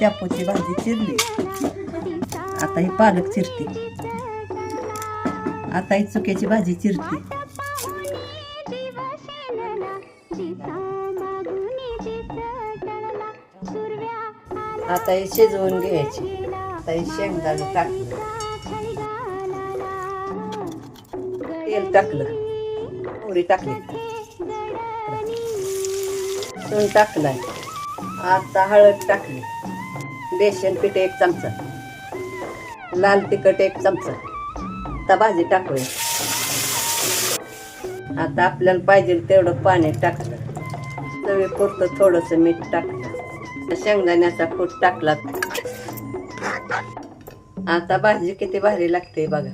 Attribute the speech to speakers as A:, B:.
A: शापूची भाजी चिरली. आता ही पालक चिरते. आता ही चुक्याची भाजी चिरते. आता हे शिजवून घ्यायची. आता हे शेंगदाणे टाकलं, तेल टाकलं, मोहरी टाकली, तून टाकलाय. आता हळद टाकली, बेसन पीठ 1 चमचा, लाल तिखट 1 चमचा. आता भाजी टाकूया. आता आपल्याला पाहिजे तेवढं पाणी टाकलं, चवीपुरतं थोडंसं मीठ टाकलं, शेंगदाण्याचा कूट टाकला. आता भाजी किती भारी लागते बघा.